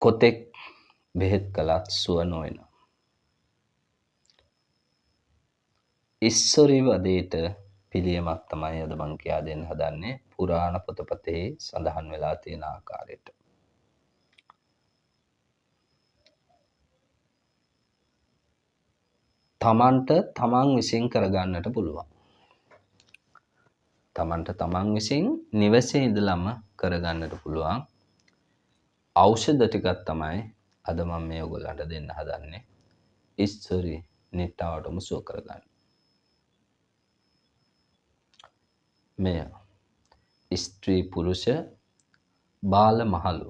කොතෙක් බෙහෙත් කළත් සුව නොවන. ඉස්සොරි වදේට පිළියමක් තමයි අද මං කියා දෙන්න හදන්නේ පුරාණ පොතපතේ සඳහන් වෙලා තියෙන ආකාරයට. තමන්ට තමන් විසින් කරගන්නට පුළුවන්. තමන්ට තමන් විසින් නිවසේ ඉඳලම කරගන්නට පුළුවන් ඖෂධ ටිකක් තමයි අද මම මේ ඔයගොල්ලන්ට දෙන්න හදන්නේ. ඉස්සොරි නිට්ටාවටම සුව කරගන්න. මෙය ස්ත්‍රී පුරුෂ බාල මහලු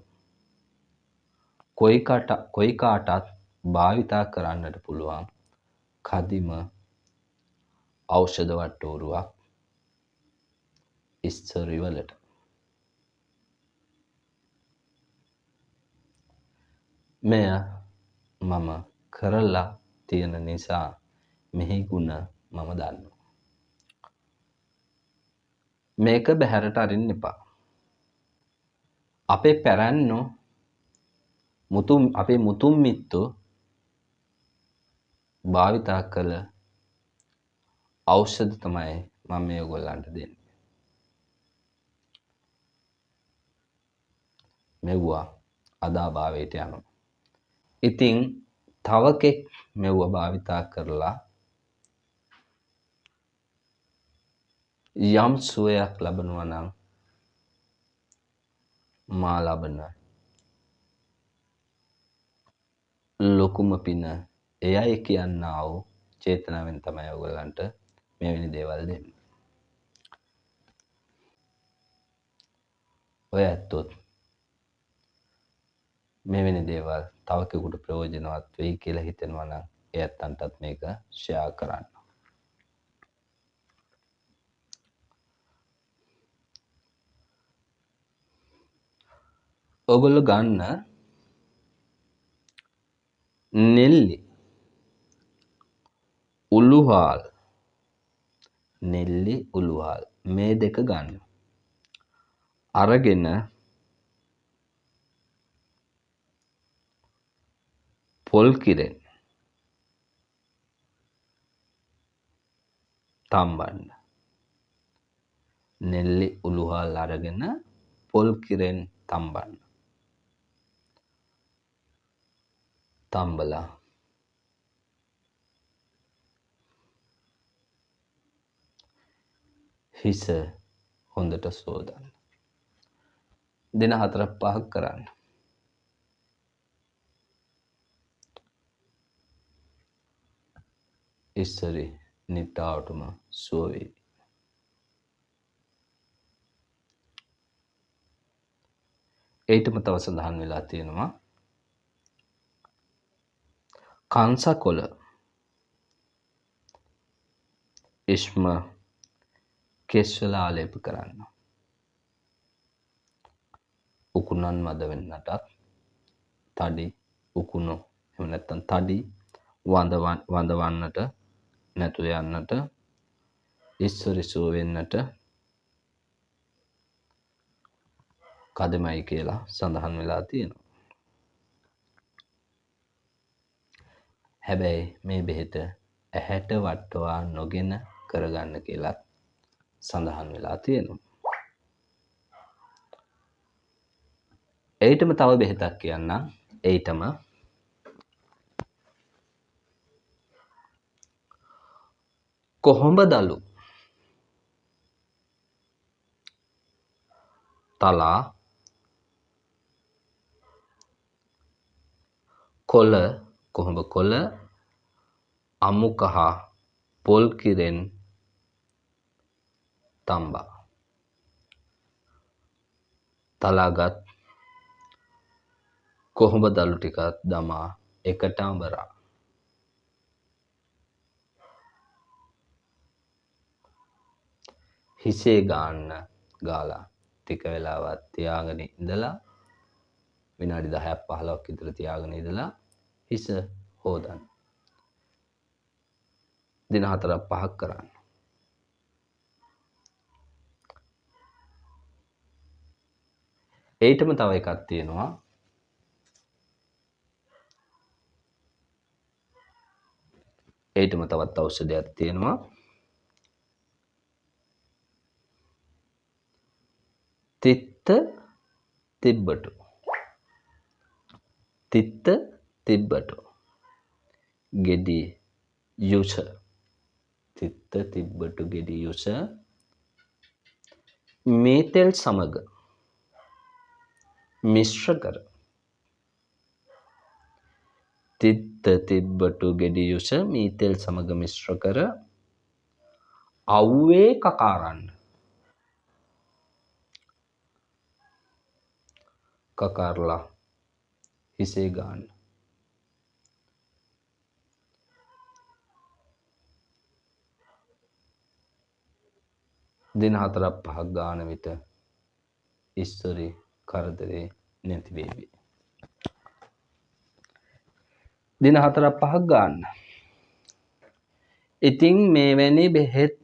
කොයි කාටත් භාවිතා කරන්නට පුළුවන් කදිම ඖෂධ වට්ටෝරුවක් ඉස්සොරි වලට. මෙය මම කරලා තියෙන නිසා මෙහි ගුණ මම දන්නවා. මේක බැහැරට අරින්න එපා. අපේ පැරැන්නෝ අපේ මුතුන් මිත්තෝ භාවිතා කළ ඖෂධ තමයි මම මේ ඔයගොල්ලන්ට දෙන්නේ. මෙව්වා අදාභාවයට යනවා. ඉතින් තවකෙක් මෙව්ව භාවිතා කරලා යම් සුවයක් ලබනවා නම් මා ලබන ලොකුම පින එයයි කියන්නා වූ චේතනාවෙන් තමයි ඔයගොල්ලන්ට මෙවැනි දේවල් දෙන්නේ. ඔය ඇත්තොත් මෙවැනි දේවල් තව කෙනෙකුට ප්‍රයෝජනවත් වෙයි කියලා හිතෙනවා නම් ඒ ඇත්තන්ටත් මේක ෂෙයා කරන්න. ඔයගොල්ලෝ ගන්න නෙල්ලි උළුහාල් මේ දෙක ගන්න. අරගෙන පොල් කිරෙන් තම්බන්න. නෙල්ලි උළුහාල් අරගෙන පොල් කිරෙන් තම්බන්න. තම්බලා හිස හොඳට සෝදන්න. දින 4-5ක් කරන්න. ඉස්සරි නිට්ටාවටම සුව වේවි. ඒටම තව සඳහන් වෙලා තියෙනවා කංසකොළ ඉස්ම කෙස්වල ආලේප කරන්න. උකුණන් මද වෙන්නටත් තඩි උකුණු එහෙම නැත්නම් තඩි වඳවන්නට නැතු යන්නට ඉස්සරි සුව වෙන්නට කදමයි කියලා සඳහන් වෙලා තියෙනවා. හැබැයි මේ බෙහෙත ඇහැට වට්ටවා නොගෙන කරගන්න කියලා සඳහන් වෙලා තියෙනවා. ඒටම තව බෙහෙතක් කියන්නම්. ඒටම කොහොඹදලු තලා කොළ කොහොඹ කොළ අමු කහ පොල් කිරෙන් තම්බා. තලාගත් කොහොඹ දළු ටිකක් දමා එකට අඹරා. හිසේ ගාලා ටික වෙලාවක් තියාගෙන ඉඳලා විනාඩි 10-15ක් විතර තියාගෙන ඉඳලා හිස හොදන්න. දින 4-5ක් කරන්න. ඒටම තව එකක් තියෙනවා ඊටම තවත් ඖෂධයක් තියෙනවා. තිත්ත තිබ්බටු. තිත්ත තිබ්බටු. ගෙඩි යුෂ. තිත්ත තිබ්බටු ගෙඩි යුෂ මේ තෙල් සමග මිශ්‍ර කර තිත්ත තිබ්බටු ගෙඩි යුෂ මේ තෙල් සමග මිශ්‍ර කර අව්වේ කකාරන්න. කකාරලා හිසේ ගන්න. දින 4-5ක් ගාන විට ඉස්සරි කරදරේ නැති වේවි. දින 4-5ක් ගන්න. ඉතින් මෙවැනි බෙහෙත්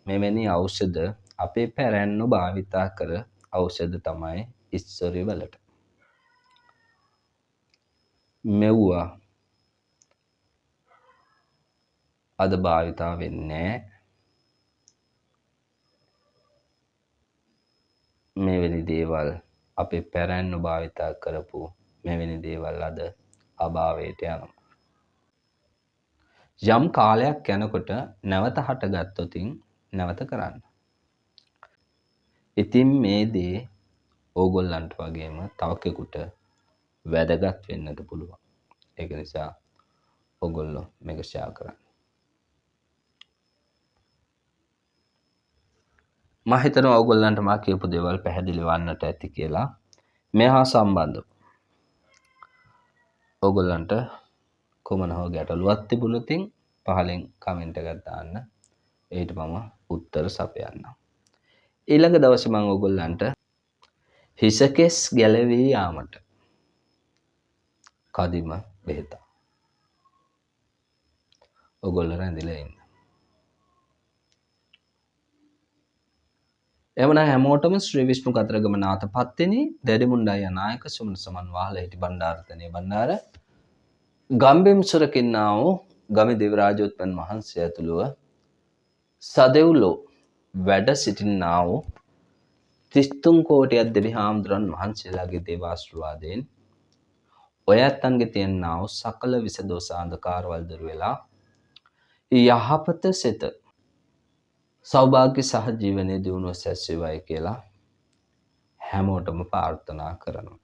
මෙවැනි ඖෂධ අපේ පැරැන්නෝ භාවිතා කර ඖෂධ තමයි ඉස්සරි වලට. මෙව්වා අද භාවිතා වෙන්නේ මෙවැනි දේවල් අපේ පැරැන්නෝ භාවිතා කරපු මෙවැනි දේවල් අද අභාවයට යනවා. යම් කාලයක් යනකොට නැවත හටගත්තොතින් නැවත කරන්න. ඉතින් මේ දේ ඕගොල්ලන්ට වගේම තව කෙනෙකුට වැදගත් වෙන්නත් පුළුවන්. ඒක නිසා ඕගොල්ලෝ මේක ෂෙයා කරන්න. මම හිතනවා ඕගොල්ලන්ට මා කියපු දේවල් පැහැදිලි වන්නට ඇති කියලා. මෙහා සම්බන්ධව ඕගොල්ලන්ට කොමන හෝ ගැටලුවක් තිබුණොත් පහලින් කමෙන්ට් එකක් දාන්න. ඒකට මම උත්තර සපයන්නම්. ඊළඟ දවසේ මම ඕගොල්ලන්ට හිසකෙස් ගැලවී යාමට කදිම බෙහෙත. ඕගොල්ලෝ රැඳිලා ඉන්න. එවනම් හැමෝටම ශ්‍රී විෂ්ණු කතරගම නාථ පත්තිනි දැඩිමුණ්ඩාය නායක සුමන සමන් වාහලහිටි බණ්ඩාරතනේ බණ්ඩාර ගම්බිම් සුරකින්නා වූ ගමි දේවරාජෝත්පන් වහන්සේ ඇතුළුව සදෙව්ලෝ වැඩ සිටින්නා වූ 33 කෝටියක් දෙවි හාමුදුරන් වහන්සේලාගේ දේවාශිර්වාදයෙන් ඔය ඇත්තන්ගේ තියෙනා වූ සකල විස දෝෂ අන්ධකාරවල දුර වෙලා යහපත සිත සෞභාග්‍ය සහ ජීවනයේ දියුණුව සැලසේවායි කියලා හැමෝටම ප්‍රාර්ථනා කරනවා.